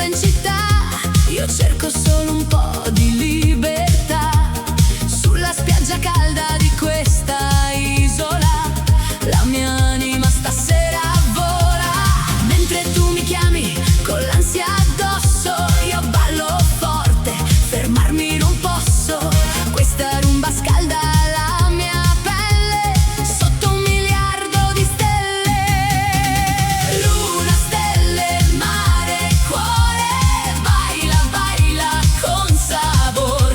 in città. Io cerco solo un po' di libertà. Sulla spiaggia calda di questa isola la mia anima stasera vola. Mentre tu mi chiami con l'ansia addosso, io ballo forte, fermarmi non posso. Questa rumba scalda la mia pelle sotto 1.000.000.000 di stelle. Luna, stelle, mare, cuore, baila, baila con sabor.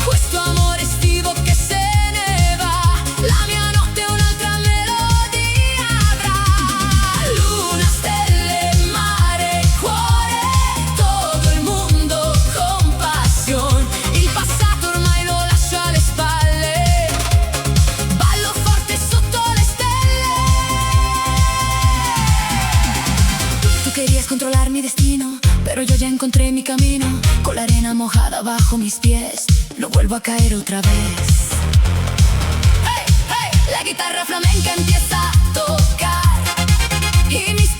Questo amore estivo che se ne va, la mia notte un'altra melodia avrà. Luna, stelle, mare, cuore, todo il mondo con passione. Il passato ormai lo lascio alle spalle, ballo forte sotto le stelle. Tú querías controlar mi destino, pero yo ya encontré mi camino. Con la arena mojada bajo mis pies, no vuelvo a caer otra vez. Hey, hey, la guitarra flamenca empieza a tocar y mis